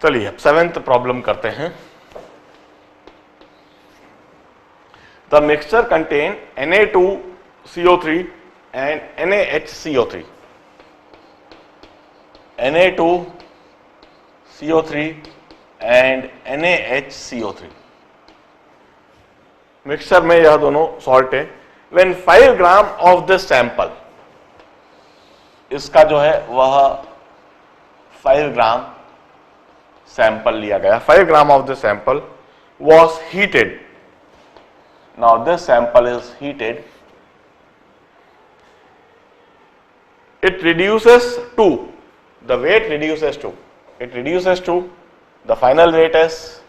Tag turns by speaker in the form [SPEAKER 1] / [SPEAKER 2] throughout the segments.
[SPEAKER 1] चलिए अब 7th problem करते हैं। The mixture contain Na2CO3 and NaHCO3. Na2CO3 and NaHCO3 mixture में यह दोनों सॉल्ट है। When 5 gram of this sample, इसका जो है वह 5 ग्राम सैंपल लिया गया, 5 gram of this sample was heated. Now this sample is heated. It reduces to, the weight reduces to, it reduces to, the final weight is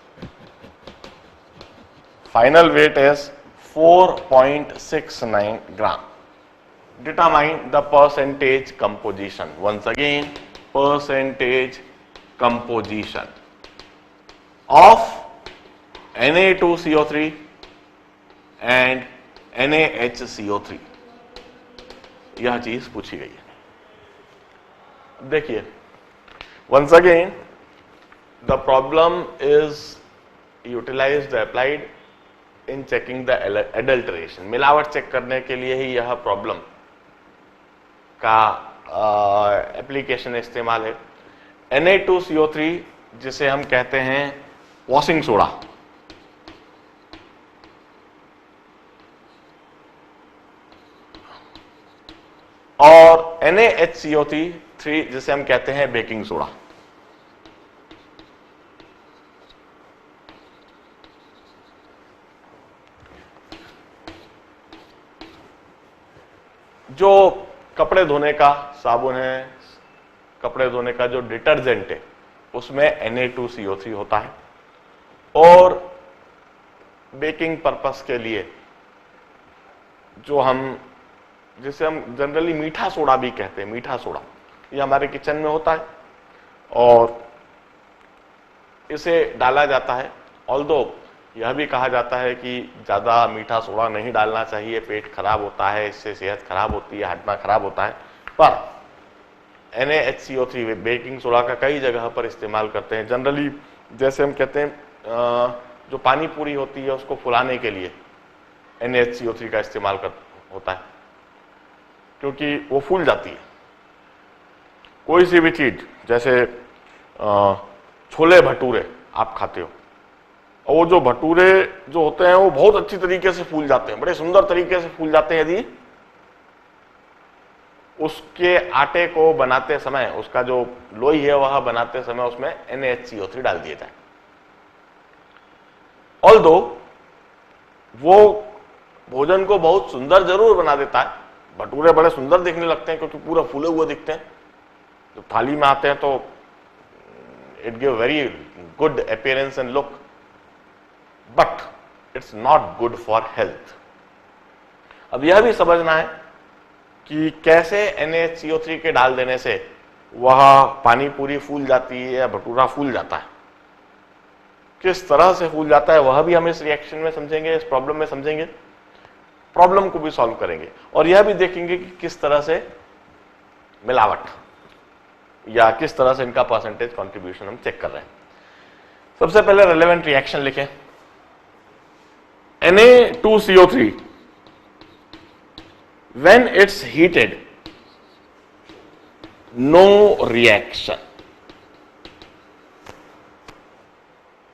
[SPEAKER 1] 4.69 gram. Determine the percentage composition. Once again, percentage composition of Na2CO3 and NaHCO3, यह चीज पूछी गई है। देखिए, once again the problem is utilized, applied in checking the adulteration. मिलावट check करने के लिए ही यह प्रॉब्लम का एप्लीकेशन इस्तेमाल है। Na2CO3 जिसे हम कहते हैं वॉशिंग सोडा, और NaHCO3 जिसे हम कहते हैं बेकिंग सोडा। जो कपड़े धोने का साबुन है, कपड़े धोने का जो डिटर्जेंट है, उसमें Na2CO3 होता है, और बेकिंग पर्पस के लिए जो हम, जिसे हम जनरली मीठा सोडा भी कहते हैं, मीठा सोडा, ये हमारे किचन में होता है और इसे डाला जाता है। ऑल्दो यह भी कहा जाता है कि ज़्यादा मीठा सोडा नहीं डालना चाहिए, पेट खराब होता है, इससे सेहत खराब होती है, हजमा खराब होता है। पर NaHCO3 बेकिंग सोडा का कई जगह पर इस्तेमाल करते हैं। जनरली जैसे हम कहते हैं जो पानी पूरी होती है उसको फुलाने के लिए NaHCO3 का इस्तेमाल होता है, क्योंकि वो फूल जाती है। कोई सी भी चीज, जैसे छोले भटूरे आप खाते हो, और वो जो भटूरे जो होते हैं वो बहुत अच्छी तरीके से फूल जाते हैं, बड़े सुंदर तरीके से फूल जाते हैं, यदि उसके आटे को बनाते समय, उसका जो लोई है वह बनाते समय उसमें NaHCO3 डाल दिया जाए। ऑल्दो वो भोजन को बहुत सुंदर जरूर बना देता है, भटूरे बड़े सुंदर दिखने लगते हैं क्योंकि पूरा फूले हुए दिखते हैं, जब थाली में आते हैं तो it give very good appearance and look, but it's not good for health. अब यह भी समझना है कि कैसे NaHCO3 के डाल देने से वह पानी पूरी फूल जाती है या भटूरा फूल जाता है, किस तरह से फूल जाता है वह भी हम इस रिएक्शन में समझेंगे, इस प्रॉब्लम में समझेंगे, प्रॉब्लम को भी सॉल्व करेंगे, और यह भी देखेंगे कि किस तरह से मिलावट या किस तरह से इनका परसेंटेज कंट्रीब्यूशन हम चेक कर रहे हैं। सबसे पहले रेलेवेंट रिएक्शन लिखें। Na2CO3 when it's heated, no reaction.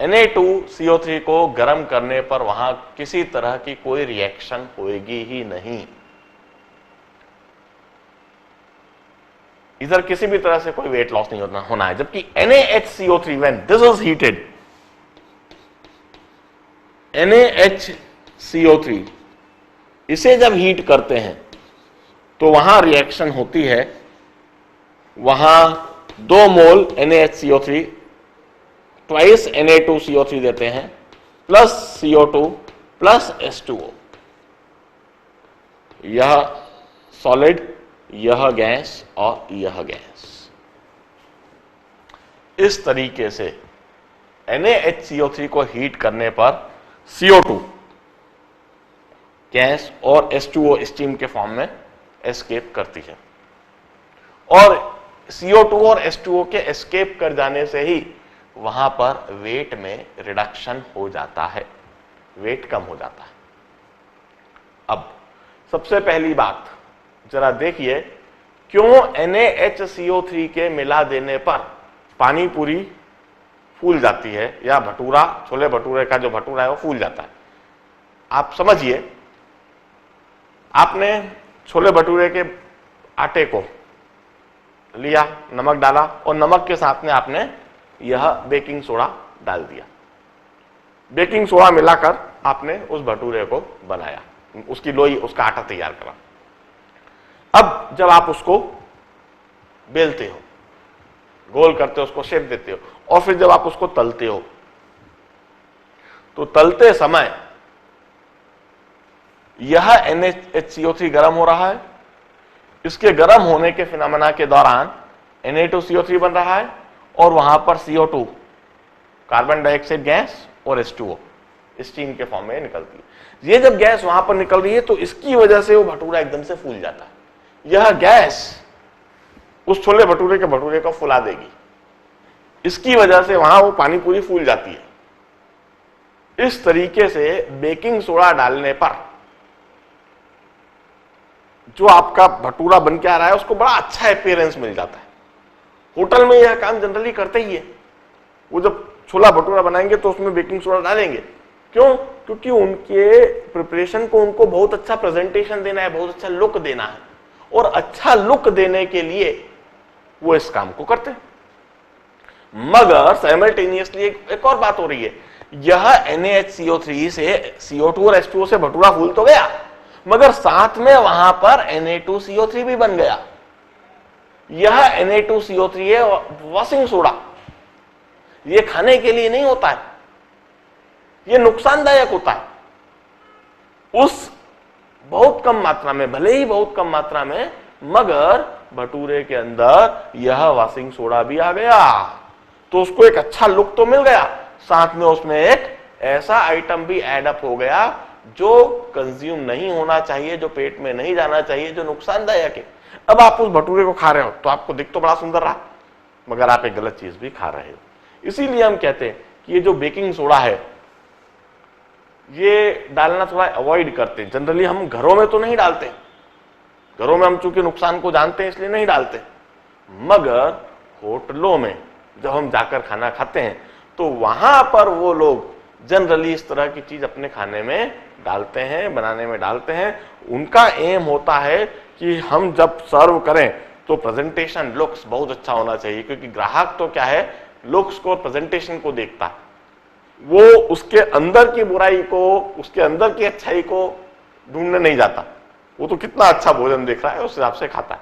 [SPEAKER 1] Na2CO3 को गर्म करने पर वहां किसी तरह की कोई रिएक्शन होएगी ही नहीं, इधर किसी भी तरह से कोई वेट लॉस नहीं होना है। जबकि NaHCO3 when this is heated, NaHCO3 इसे जब हीट करते हैं तो वहां रिएक्शन होती है, वहां 2 मोल NaHCO3 ट्वाइस Na2CO3 देते हैं, प्लस CO2 प्लस H2O, यह सॉलिड, यह गैस और यह गैस। इस तरीके से NaHCO3 को हीट करने पर CO2 गैस और H2O स्टीम के फॉर्म में एस्केप करती है, और CO2 और H2O के एस्केप कर जाने से ही वहां पर वेट में रिडक्शन हो जाता है, वेट कम हो जाता है। अब सबसे पहली बात जरा देखिए, क्यों NaHCO3 के मिला देने पर पानी पूरी फूल जाती है, या भटूरा, छोले भटूरे का जो भटूरा है वो फूल जाता है। आप समझिए, आपने छोले भटूरे के आटे को लिया, नमक डाला और नमक के साथ में आपने यह बेकिंग सोडा डाल दिया। बेकिंग सोडा मिलाकर आपने उस भटूरे को बनाया, उसकी लोई, उसका आटा तैयार करा। अब जब आप उसको बेलते हो, गोल करते हो, उसको शेप देते हो, और फिर जब आप उसको तलते हो, तो तलते समय यह NaHCO3 गर्म हो रहा है। इसके गर्म होने के फिनोमेना के दौरान Na2CO3 बन रहा है और वहां पर CO2, कार्बन डाइऑक्साइड गैस, और H2O स्टीम के फॉर्म में निकलती है। ये जब गैस वहां पर निकल रही है तो इसकी वजह से वो भटूरा एकदम से फूल जाता है। यह गैस उस छोले भटूरे के भटूरे को फुला देगी, इसकी वजह से वहां वो पानी पूरी फूल जाती है। इस तरीके से बेकिंग सोडा डालने पर जो आपका भटूरा बन के आ रहा है उसको बड़ा अच्छा अपीयरेंस मिल जाता है। होटल में यह काम जनरली करते ही है, वो जब छोला भटूरा बनाएंगे तो उसमें बेकिंग सोडा डालेंगे। क्यों? क्योंकि उनके प्रिपरेशन को उनको बहुत अच्छा प्रेजेंटेशन देना है, बहुत अच्छा लुक देना है, और अच्छा लुक देने के लिए वो इस काम को करते हैं। मगर साइमल्टेनियसली एक और बात हो रही है, यह NaHCO3 से CO2 और H2O से भटूरा फूल तो गया, मगर साथ में वहां पर Na2CO3 भी बन गया। यह Na2CO3 है वॉशिंग सोडा, यह खाने के लिए नहीं होता है, यह नुकसानदायक होता है। उस बहुत कम मात्रा में, भले ही बहुत कम मात्रा में, मगर भटूरे के अंदर यह वॉशिंग सोडा भी आ गया, तो उसको एक अच्छा लुक तो मिल गया, साथ में उसमें एक ऐसा आइटम भी ऐड अप हो गया जो कंज्यूम नहीं होना चाहिए, जो पेट में नहीं जाना चाहिए, जो नुकसानदायक है। अब आप उस भटूरे को खा रहे हो तो आपको दिख तो बड़ा सुंदर रहा, मगर आप एक गलत चीज भी खा रहे हो। इसीलिए हम कहते हैं कि ये जो बेकिंग सोडा है ये डालना थोड़ा अवॉइड करते हैं। जनरली हम घरों में तो नहीं डालते, घरों में हम चूंकि नुकसान को जानते हैं इसलिए नहीं डालते, मगर होटलों में जब हम जाकर खाना खाते हैं तो वहां पर वो लोग जनरली इस तरह की चीज अपने खाने में डालते हैं, बनाने में डालते हैं। उनका एम होता है कि हम जब सर्व करें तो प्रेजेंटेशन, लुक्स बहुत अच्छा होना चाहिए, क्योंकि ग्राहक तो क्या है, लुक्स को, प्रेजेंटेशन को देखता है, वो उसके अंदर की बुराई को, उसके अंदर की अच्छाई को ढूंढने नहीं जाता। वो तो कितना अच्छा भोजन देख रहा है उस हिसाब से खाता है।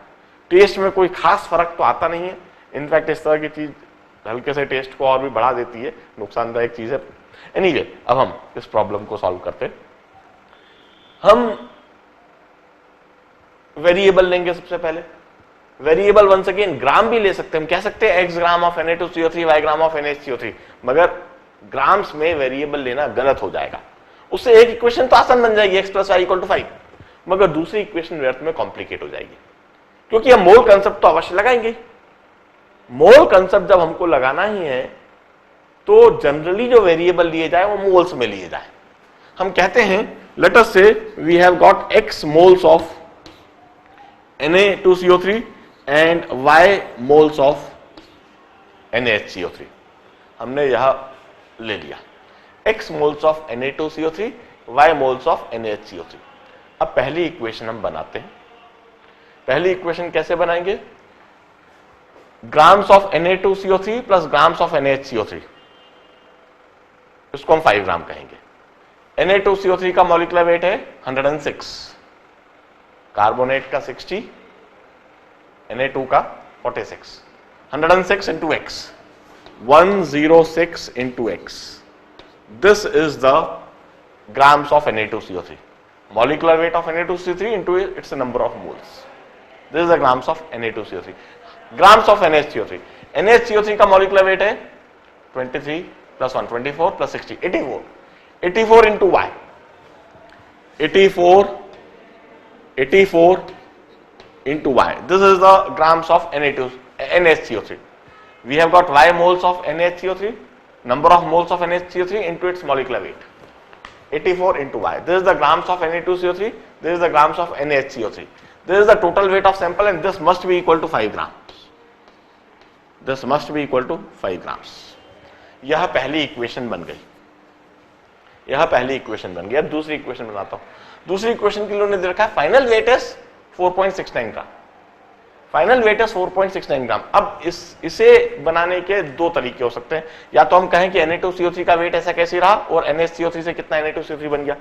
[SPEAKER 1] टेस्ट में कोई खास फर्क तो आता नहीं है। इनफैक्ट इस तरह की चीज हल्के से टेस्ट को और भी बढ़ा देती है, नुकसानदायक चीज है। एनीवे, अब हम इस प्रॉब्लम को सॉल्व करते हैं। हम वेरिएबल लेंगे सबसे पहले। वेरिएबल वंस अगेन ग्राम भी ले सकते हैं, हम कह सकते हैं x gram of Na2CO3, y gram of NaHCO3, मगर ग्राम्स में वेरिएबल लेना गलत हो जाएगा। उससे एक इक्वेशन तो आसान बन जाएगी, x + y = 5, मगर दूसरी इक्वेशन व्यर्थ में कॉम्प्लिकेट हो जाएगी, क्योंकि हम मोल कंसेप्ट तो अवश्य लगाएंगे। मोल कंसेप्ट जब हमको लगाना ही है तो जनरली जो वेरिएबल लिए जाए वो मोल्स में लिए जाए। हम कहते हैं, let us say we have got x moles of Na2CO3 and y moles of NaHCO3। हमने यह ले लिया, x moles of Na2CO3, y moles of NaHCO3। अब पहली इक्वेशन हम बनाते हैं। पहली इक्वेशन कैसे बनाएंगे? Grams of Na2CO3 plus grams of NaHCO3, इसको हम 5 ग्राम कहेंगे। Na2CO3 का मॉलिक्यूलर वेट है 106, कार्बोनेट का 60, Na2 का 46। 106 into x, 106 into x, this is the grams of Na2CO3, molecular weight of Na2CO3 into its number of moles. This is the grams of Na2CO3. Grams of NaHCO3, NaHCO3 का molecular weight है 23 + 1, 24 + 60, 84, 84 into y, 84 into y, this is the grams of NaHCO3. We have got Y moles of NaHCO3, number of moles of NaHCO3 into its molecular weight. 84 into Y. This is the grams of Na2CO3, this is the grams of NaHCO3. This is the total weight of sample and this must be equal to 5 grams. This must be equal to 5 grams. यह पहली equation बन गई, यह पहली equation बन गई. अब दूसरी इक्वेशन बनाता हूं. दूसरी इक्वेशन के लिए उन्होंने दे रखा है final wait is 4.69 gram. Final wait is 4.69 ग्राम. अब इसे बनाने के दो तरीके हो सकते हैं. या तो हम कहें कि Na2CO3 का वेट ऐसा कैसे रहा और NaCO3 से कितना Na2CO3 बन गया,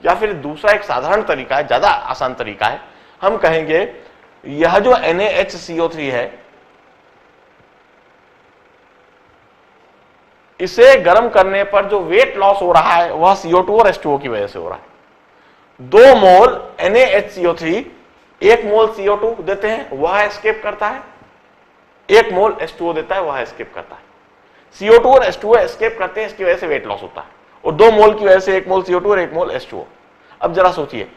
[SPEAKER 1] या फिर दूसरा एक साधारण तरीका है, ज्यादा आसान तरीका है. हम कहेंगे यह जो NaHCO3 है इसे गर्म करने पर जो वेट लॉस हो रहा है वह CO2 और H2O की वजह से हो रहा है. 2 मोल NaHCO3 1 मोल CO2 देते हैं, वह एस्केप करता है. 1 मोल H2O देता है, वह एस्केप करता है. CO2 और H2O एस्केप करते हैं, इसकी वजह से वेट लॉस होता है. और 2 मोल की वजह से 1 मोल CO2 और 1 मोल H2O. अब जरा सोचिए,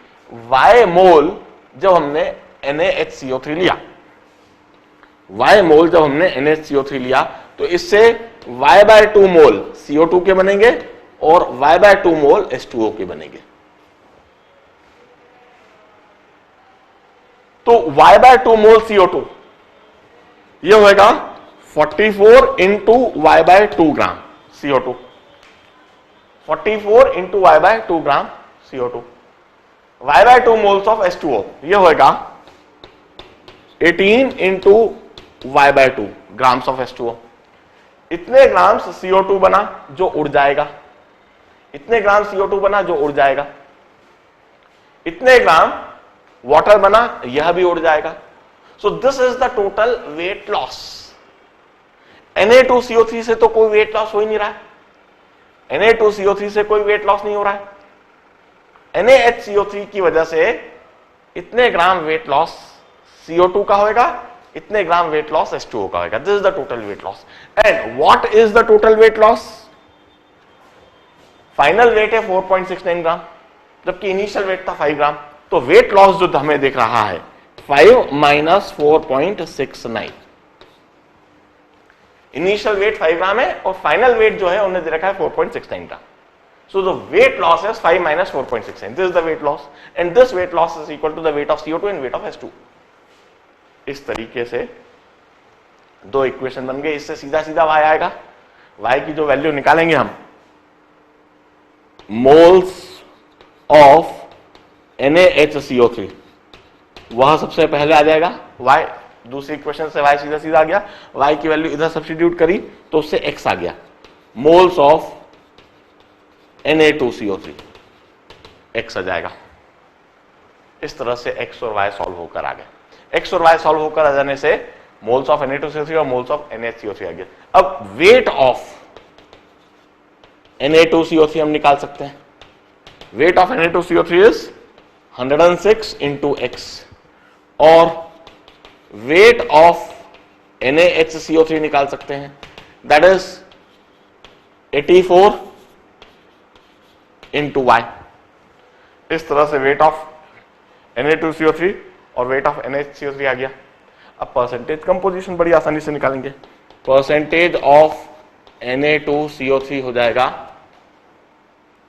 [SPEAKER 1] Y मोल जब हमने NaHCO3 लिया, Y मोल जब हमने NaHCO3 लिया तो इससे Y/2 मोल CO2 के बनेंगे और Y/2 मोल H2O के बनेंगे. तो Y/2 मोल CO2 ये होगा 44 into Y/2 gram CO2. 44 into Y/2 gram CO2. Y/2 moles of H2O ये होगा 18 into Y/2 grams of H2O. इतने ग्राम्स CO2 बना जो उड़ जाएगा, इतने ग्राम CO2 बना जो उड़ जाएगा, इतने ग्राम वाटर बना यह भी उड़ जाएगा. So this is the total weight loss. Na2CO3 से तो कोई वेट लॉस हो ही नहीं रहा है. Na2CO3 से कोई वेट लॉस नहीं हो रहा है. NaHCO3 की वजह से इतने ग्राम वेट लॉस CO2 का होगा, इतने ग्राम वेट लॉस H2O का होगा. This is the total weight loss. And what is the total weight loss? Final wait है 4.69 ग्राम, जबकि इनिशियल वेट था 5 ग्राम. तो वेट लॉस जो हमें दिख रहा है 5 माइनस 4.69. इनिशियल वेट 5 ग्राम है और फाइनल वेट जो है उन्होंने दे रखा है 4.69 ग्राम. So the weight loss is 5 minus 4.69. This is the weight loss, and this weight loss is equal to the weight of CO2 and weight of H2. इस तरीके से दो इक्वेशन बन गए. इससे सीधा सीधा y आएगा. y की जो वैल्यू निकालेंगे हम, मोल्स ऑफ NaHCO3 वह सबसे पहले आ जाएगा. y दूसरी इक्वेशन से y सीधा सीधा आ गया. y की वैल्यू इधर सब्स्टिट्यूट करी तो उससे x आ गया. मोल्स ऑफ Na2CO3 x आ जाएगा. इस तरह से x और y सॉल्व होकर आ गए. x और y सॉल्व होकर आ जाने से मोल्स ऑफ Na2CO3 और मोल्स ऑफ NaHCO3 आ गया. अब वेट ऑफ Na2CO3 हम निकाल सकते हैं. Weight of Na2CO3 is 106 into x और वेट ऑफ NaHCO3 निकाल सकते हैं. That is 84 into y. इस तरह से वेट ऑफ Na2CO3 और वेट ऑफ NaHCO3 आ गया. अब परसेंटेज कंपोजिशन बड़ी आसानी से निकालेंगे. परसेंटेज ऑफ Na2CO3 हो जाएगा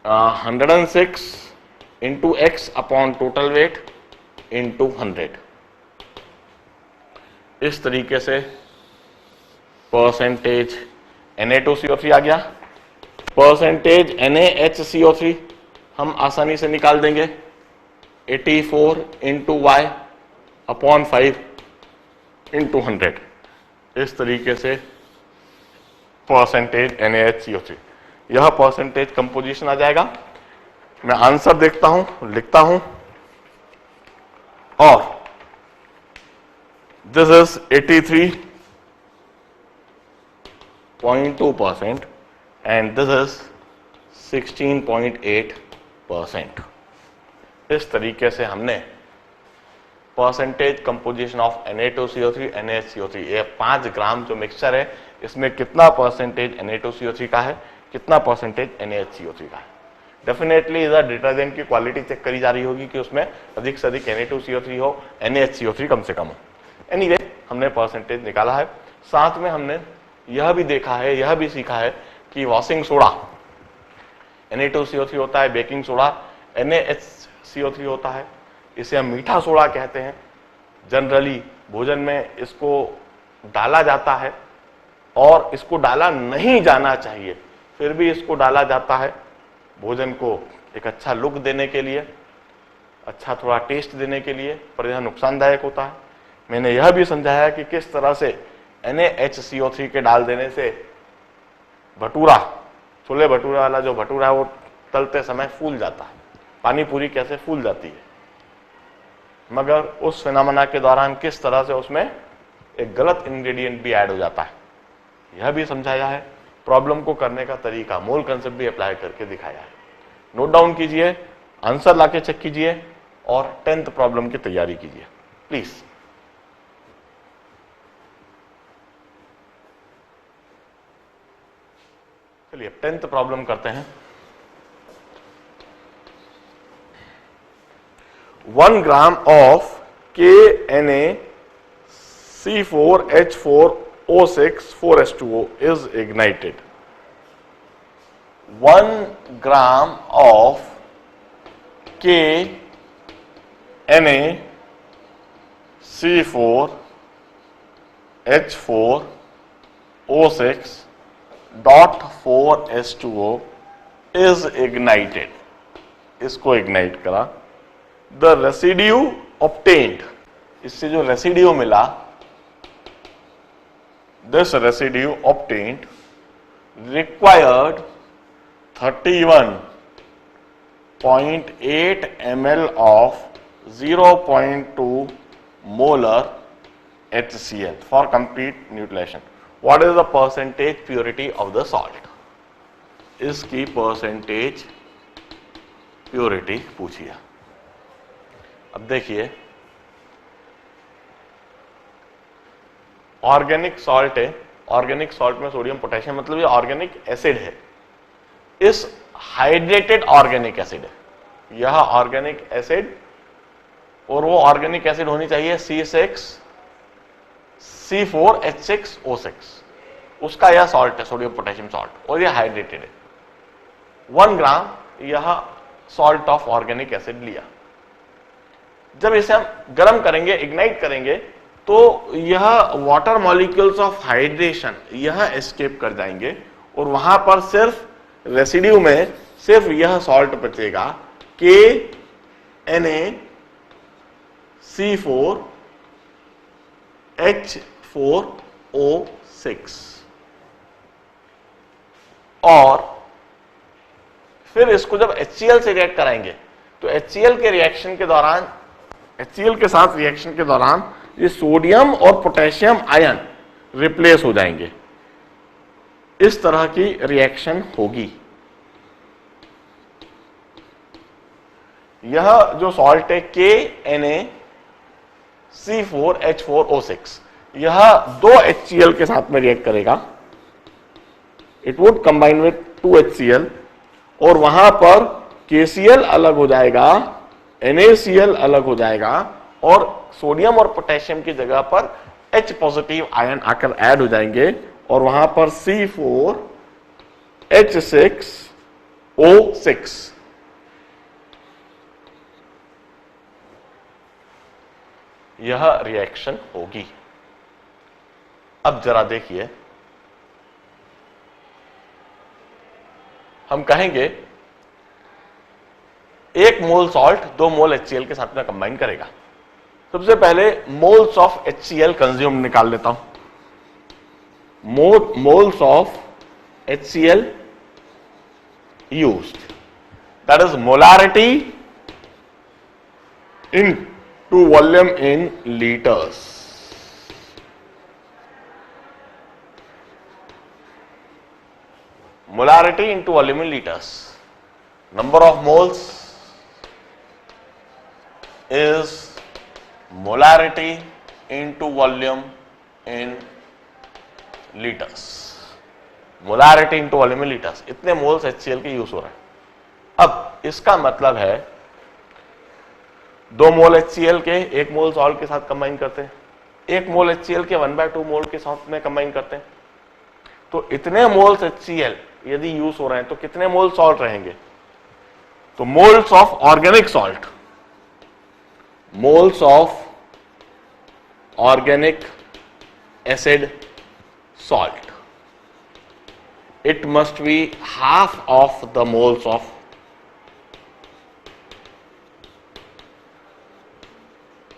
[SPEAKER 1] 106 into x upon total weight into 100. इस तरीके से परसेंटेज Na2CO3 आ गया. परसेंटेज NaHCO3 हम आसानी से निकाल देंगे 84 इंटू y अपॉन 5 इंटू 100. इस तरीके से परसेंटेज NaHCO3. यह परसेंटेज कंपोजिशन आ जाएगा. मैं आंसर देखता हूं, लिखता हूं. और this is 83.2% and this is 16.8%. इस तरीके से हमने percentage composition of Na2CO3 NaHCO3 ये 5 ग्राम जो मिक्सचर है इसमें कितना परसेंटेज Na2CO3 का है, कितना परसेंटेज NaHCO3 का है. डेफिनेटली इधर डिटर्जेंट की क्वालिटी चेक करी जा रही होगी कि उसमें अधिक से अधिक Na2CO3 हो, NaHCO3 कम से कम हो. एनीवे हमने परसेंटेज निकाला है. साथ में हमने यह भी देखा है, यह भी सीखा है कि वॉशिंग सोडा Na2CO3 होता है, बेकिंग सोडा NaHCO3 होता है, इसे हम मीठा सोडा कहते हैं। जनरली भोजन में इसको डाला जाता है और इसको डाला नहीं जाना चाहिए, फिर भी इसको डाला जाता है भोजन को एक अच्छा लुक देने के लिए, अच्छा थोड़ा टेस्ट देने के लिए, पर यह नुकसानदायक होता है। मैंने यह भी समझाया कि किस तरह से NaHCO3 के डाल देने से भटूरा, छोले भटूरा वाला जो भटूरा है वो तलते समय फूल जाता है, पानी पूरी कैसे फूल जाती है, मगर उस फिनोमेना के दौरान किस तरह से उसमें एक गलत इंग्रेडिएंट भी ऐड हो जाता है, यह भी समझाया है। प्रॉब्लम को करने का तरीका, मोल कंसेप्ट भी अप्लाई करके दिखाया है। नोट डाउन कीजिए, आंसर लाके चेक कीजिए और 10th प्रॉब्लम की तैयारी कीजिए प्लीज। चलिए 10th प्रॉब्लम करते हैं। 1 gram of KNaC4H4O6 4H2O is ignited. 1 gram of KNaC4H4O6.4H2O is ignited. इसको इग्नाइट करा। The residue obtained, इससे जो रेसिड्यू मिला, this residue obtained required 31.8 ml of 0.2 molar HCl for complete neutralization. What is the percentage purity of the salt? इसकी percentage purity पूछिए। अब देखिए, organic salt है, ऑर्गेनिक सॉल्ट में सोडियम पोटेशियम, मतलब ये ऑर्गेनिक एसिड है। इस हाइड्रेटेड ऑर्गेनिक एसिड है, यह ऑर्गेनिक एसिड, और वो ऑर्गेनिक एसिड होनी चाहिए C6C4H6O6, उसका यह सॉल्ट है, सोडियम पोटेशियम सॉल्ट, और यह हाइड्रेटेड है। 1 ग्राम यह सॉल्ट ऑफ ऑर्गेनिक एसिड लिया। जब इसे हम गर्म करेंगे, इग्नाइट करेंगे, तो यह वाटर मॉलिक्यूल्स ऑफ हाइड्रेशन यह एस्केप कर जाएंगे और वहां पर सिर्फ रेसिड्यू में सिर्फ यह सॉल्ट बचेगा KNaC4H4O6। और फिर इसको जब HCl से रिएक्ट कराएंगे तो HCl के रिएक्शन के दौरान, HCl के साथ रिएक्शन के दौरान ये सोडियम और पोटेशियम आयन रिप्लेस हो जाएंगे। इस तरह की रिएक्शन होगी। यह जो सॉल्ट है KNaC4H4O6, यह 2 HCl के साथ में रिएक्ट करेगा। It would combine with 2 HCl, और वहां पर KCl अलग हो जाएगा, NaCl अलग हो जाएगा, और सोडियम और पोटेशियम की जगह पर H पॉजिटिव आयन आकर ऐड हो जाएंगे, और वहां पर C4H6O6 यह रिएक्शन होगी। अब जरा देखिए, हम कहेंगे 1 मोल सॉल्ट 2 मोल HCl के साथ में कंबाइन करेगा। सबसे पहले मोल्स ऑफ HCl कंज्यूम निकाल लेता हूं। Moles of HCl used, that is molarity into volume in liters. Molarity into volume in liters. Number of moles is molarity into volume in liters. Molarity into volume in liters. इतने moles HCl के use हो रहे हैं। अब इसका मतलब है 2 मोल HCl के 1 मोल सॉल्ट के साथ कंबाइन करते हैं, 1 मोल HCl के 1/2 मोल के साथ में कंबाइन करते हैं, तो इतने मोल्स HCl यदि यूज हो रहे हैं तो कितने मोल सॉल्ट रहेंगे? तो moles of organic salt, moles of organic acid salt, it must be half of the moles of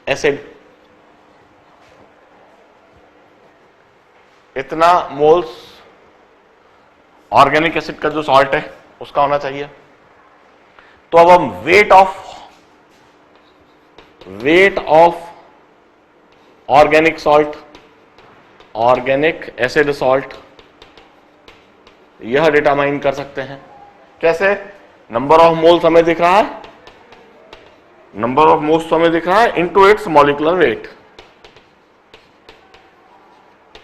[SPEAKER 1] acid. इतना मोल्स ऑर्गेनिक एसिड का जो सॉल्ट है उसका होना चाहिए। तो अब हम wait of organic salt, organic acid salt, यह डिटरमाइन कर सकते हैं। कैसे? नंबर ऑफ मोल्स हमें दिख रहा है, नंबर ऑफ मोल्स हमें दिख रहा है into its molecular weight,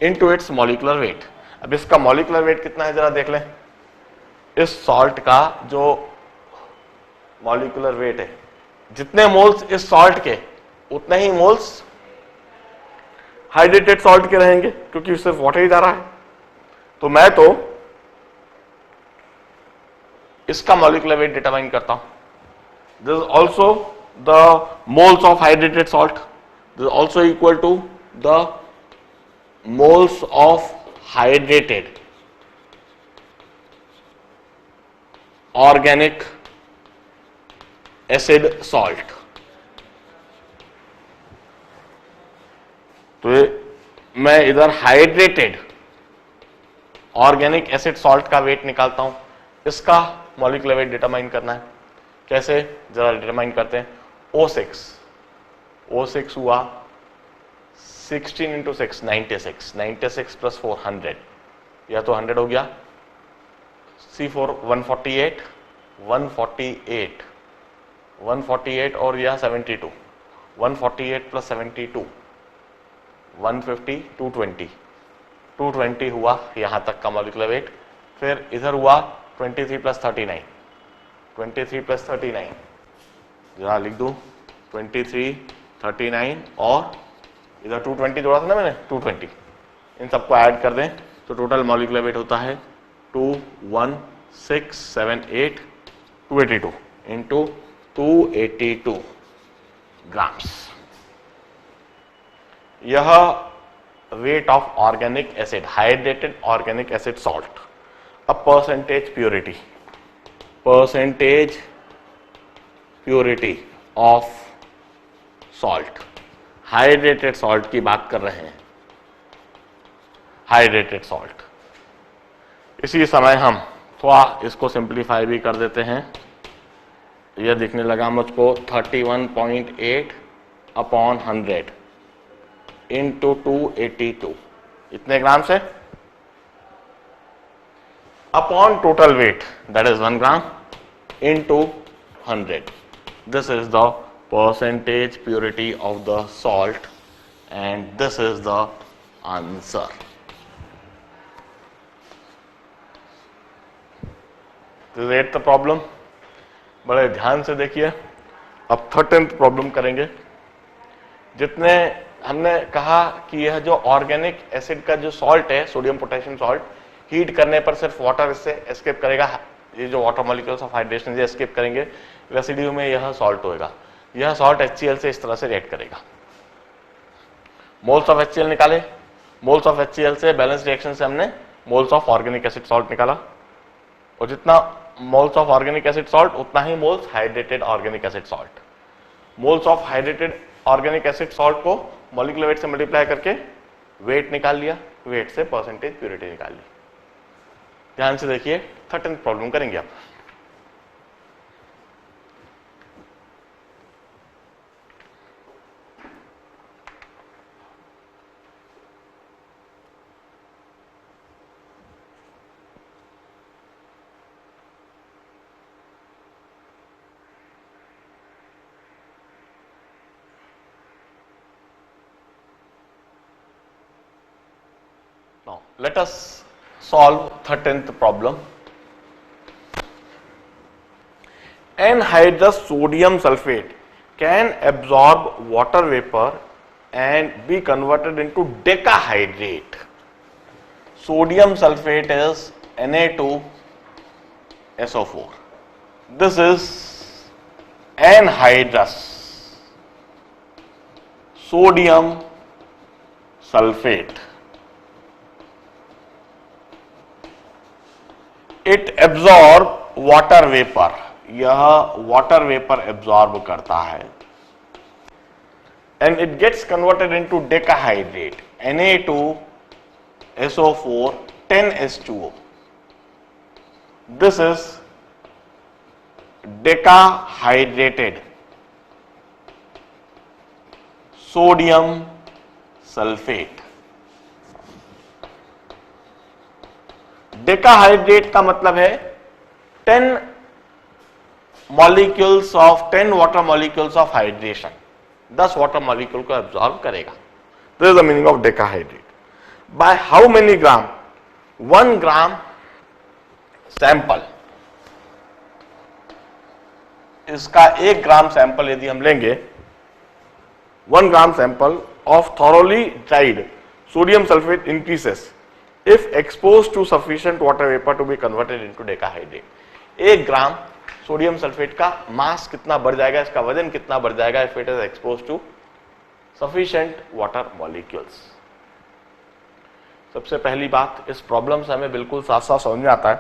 [SPEAKER 1] into its molecular weight. अब इसका मॉलिक्यूलर वेट कितना है जरा देख लें। इस सॉल्ट का जो मॉलिक्यूलर वेट है, जितने मोल्स इस सॉल्ट के उतने ही मोल्स हाइड्रेटेड सॉल्ट के रहेंगे, क्योंकि सिर्फ वाटर ही जा रहा है। तो मैं तो इसका मॉलिक्यूलर वेट डिटरमाइन करता हूं। This is also the moles of hydrated salt, this is also equal to the moles of hydrated organic acid salt. तो मैं इधर हाइड्रेटेड ऑर्गेनिक एसिड सॉल्ट का वेट निकालता हूं, इसका मॉलिक्यूलर वेट डिटरमाइन करना है। कैसे? जरा डिटरमाइन करते हैं। O6 हुआ 16 इंटू 6 96, 96 प्लस 4 100, या तो 100 हो गया। C4 148 और यह 72, 148 प्लस 72 150, 220 हुआ यहां तक का मॉलिक्यूलर वेट। फिर इधर हुआ 23 प्लस 39, 23 प्लस 39, जरा लिख दूं 23 39 और इधर 220 जोड़ा था ना मैंने, 220, इन सबको ऐड कर दें तो टोटल मॉलिक्यूलर वेट होता है 21678 282 इंटू 282 ग्राम्स। यह weight of organic acid, hydrated organic acid salt. अब percentage purity of salt, hydrated salt की बात कर रहे हैं, हाइड्रेटेड सॉल्ट। इसी समय हम थोड़ा इसको सिंप्लीफाई भी कर देते हैं। यह दिखने लगा मुझको 31.8 अपॉन 100 इंटू 282, इतने ग्राम से upon total weight that is 1 gram into 100। This is the percentage purity of the salt and this is the answer. This is 8th problem. बड़े ध्यान से देखिए। अब 13th प्रॉब्लम करेंगे। जितने हमने कहा कि यह जो ऑर्गेनिक एसिड का जो सॉल्ट है, सोडियम पोटेशियम सॉल्ट, हीट करने पर सिर्फ वाटर इससे एस्केप करेगा, ये जो वाटर मॉलिक्यूल्स ऑफ हाइड्रेशन ये एस्केप करेंगे, रेसिड्यू में यह सॉल्ट होएगा। यह सॉल्ट HCl से इस तरह से रिएक्ट करेगा। मोल्स ऑफ HCl निकाले, मोल्स ऑफ HCl से बैलेंस रिएक्शन से हमने moles of organic acid salt निकाला, और जितना moles of organic acid salt उतना ही moles hydrated organic acid salt. Moles of hydrated organic acid salt को मॉलिक्यूलर वेट से मल्टीप्लाई करके वेट निकाल लिया, वेट से परसेंटेज प्योरिटी निकाल ली। ध्यान से देखिए, 13th प्रॉब्लम करेंगे आप। Now, let us solve 13th problem. Anhydrous sodium sulfate can absorb water vapor and be converted into decahydrate. sodium sulfate is Na2SO4. This is anhydrous sodium sulfate. It absorb water vapor. यह water vapor absorb करता है and it gets converted into decahydrate Na2SO4 10H2O. This is decahydrated sodium sulfate. Decahydrate का मतलब है 10 molecules of 10 water molecules of hydration, 10 water molecule को absorb करेगा. This is the meaning of decahydrate. By how many gram? 1 gram sample. इसका 1 gram sample यदि हम लेंगे, 1 gram sample of thoroughly dried sodium sulphate increases if exposed to sufficient water vapor to be converted into decahydrate. 1 gram sodium sulphate का मास कितना बढ़ जाएगा, इसका वजन कितना बढ़ जाएगा if it is exposed to sufficient water molecules. सबसे पहली बात, इस प्रॉब्लम से हमें बिल्कुल साफ साफ समझ में आता है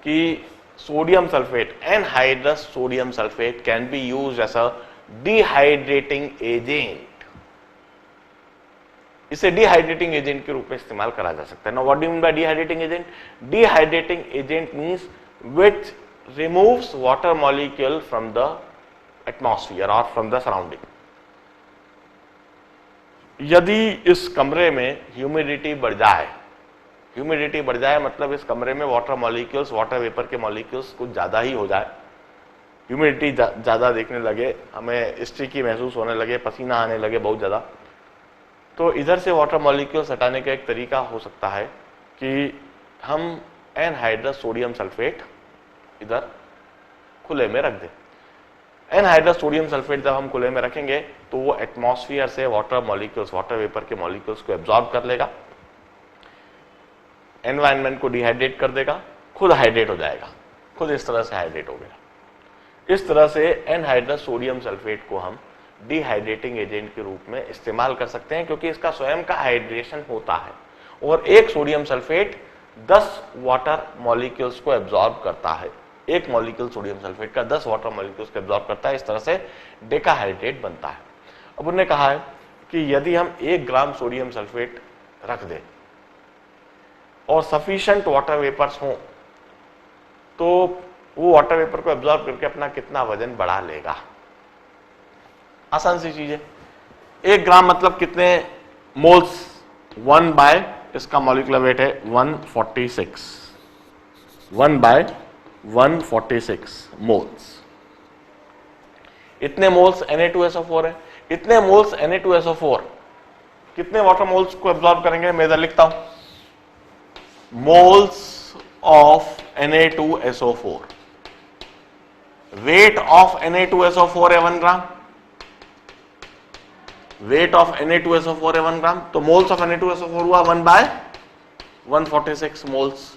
[SPEAKER 1] कि sodium sulphate, anhydrous sodium sulphate can be used as a dehydrating agent. इसे डिहाइड्रेटिंग एजेंट के रूप में इस्तेमाल करा जा सकता है. Now what do you mean by dehydrating agent? Dehydrating agent means which removes water molecule from the atmosphere और फ्रॉम द सराउंडिंग. यदि इस कमरे में ह्यूमिडिटी बढ़ जाए, ह्यूमिडिटी बढ़ जाए मतलब इस कमरे में वाटर मॉलिक्यूल्स, वाटर वेपर के मॉलिक्यूल्स कुछ ज्यादा ही हो जाए, ह्यूमिडिटी ज्यादा देखने लगे, हमें स्टिकी महसूस होने लगे, पसीना आने लगे बहुत ज्यादा, तो इधर से वाटर मॉलिक्यूल्स हटाने का एक तरीका हो सकता है कि हम एनहाइड्रस सोडियम सल्फेट इधर खुले में रख दें. एनहाइड्रस सोडियम सल्फेट जब हम खुले में रखेंगे तो वो एटमॉस्फेयर से वाटर मॉलिक्यूल्स, वाटर वेपर के मॉलिक्यूल्स को एब्जॉर्ब कर लेगा, एनवायरनमेंट को डिहाइड्रेट कर देगा, खुद हाइड्रेट हो जाएगा, खुद इस तरह से हाइड्रेट हो गया. इस तरह से एनहाइड्रस सोडियम सल्फेट को हम डिहाइड्रेटिंग एजेंट के रूप में इस्तेमाल कर सकते हैं, क्योंकि इसका स्वयं का हाइड्रेशन होता है और एक सोडियम सल्फेट 10 वाटर मॉलिक्यूल्स को एब्जॉर्ब करता है. एक मॉलिक्यूल सोडियम सल्फेट का 10 वाटर मॉलिक्यूल्स को एब्जॉर्ब करता है. इस तरह से डेकाहाइड्रेट बनता है. अब उन्होंने कहा है कि यदि हम 1 ग्राम सोडियम सल्फेट रख दें और सफिशिएंट वाटर वेपर्स हों तो वो वाटर वेपर को एब्जॉर्ब करके अपना कितना वजन बढ़ा लेगा. आसान सी चीज है. 1 ग्राम मतलब कितने मोल्स? 1 बाय इसका मॉलिक्यूलर वेट है 146, 1 बाय 146 मोल्स. इतने मोल्स Na2SO4 है. इतने मोल्स Na2SO4 कितने वाटर मोल्स को एब्जॉर्ब करेंगे? मैं इधर लिखता हूं, moles of Na2SO4. Weight of Na2SO4 है 1 ग्राम. वेट ऑफ Na2SO4 है 1 ग्राम, तो मोल्स ऑफ Na2SO4 हुआ 1 by 146 moles.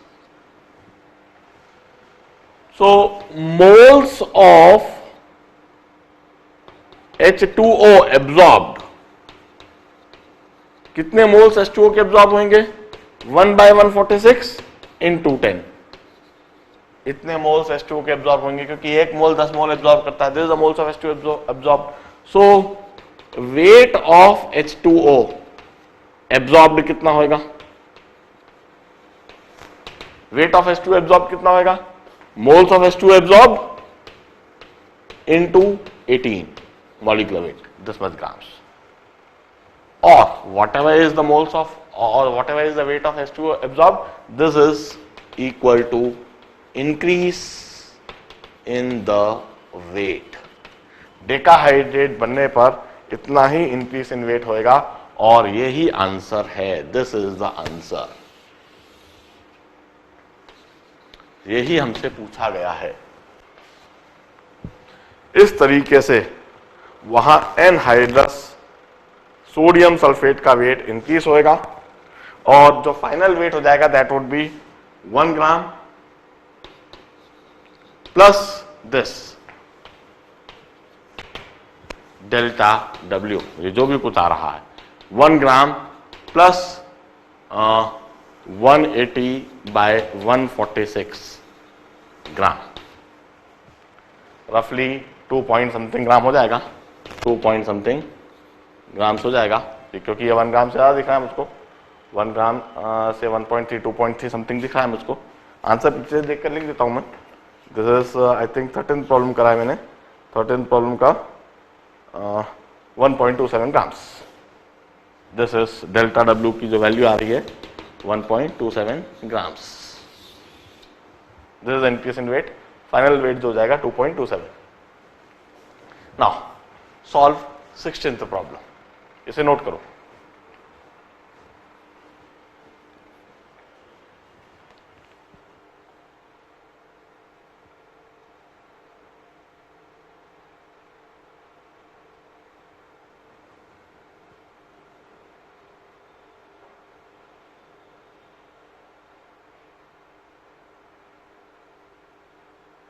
[SPEAKER 1] So moles of H2O absorbed, कितने मोल्स H2O के एब्जॉर्ब होंगे? 1 बाय 146 इंटू 10. इतने मोल्स H2O के एब्जॉर्ब होंगे, क्योंकि 1 मोल 10 मोल एब्जॉर्ब करता है. This is the moles of H2O absorb. So weight of H2O absorbed कितना होगा? वेट ऑफ H2O एब्जॉर्ब कितना होगा? Moles of H2O absorb into 18 molecular weight, this much grams, or whatever is the moles of, or whatever is the weight of H2O absorbed, this is equal to increase in the weight. Decahydrate बनने पर इतना ही increase in wait होएगा और यही answer है. This is the answer. यही हमसे पूछा गया है. इस तरीके से वहां एनहाइड्रस सोडियम सल्फेट का वेट इंक्रीज होएगा और जो फाइनल वेट हो जाएगा that would be 1 gram plus this delta W, ये जो भी कुछ आ रहा है 1 ग्राम प्लस 180 बाय 146 ग्राम, रफली 2 पॉइंट समथिंग ग्राम हो जाएगा, 2 पॉइंट समथिंग ग्राम्स हो जाएगा, क्योंकि ये 1 ग्राम से ज़्यादा दिख रहा है मुझको, 1 ग्राम से 1.3 2.3 समथिंग दिख रहा है मुझको। आंसर पीछे देख कर लिख देता हूँ मैं। This is I think 13th problem करा है मैंने, 13th प्रॉब्लम का 1.27 grams. This is delta W की जो वैल्यू आ रही है 1.27 grams. This is NPS in weight, final weight जो हो जाएगा 2.27। नाउ सॉल्व 16th प्रॉब्लम, इसे नोट करो।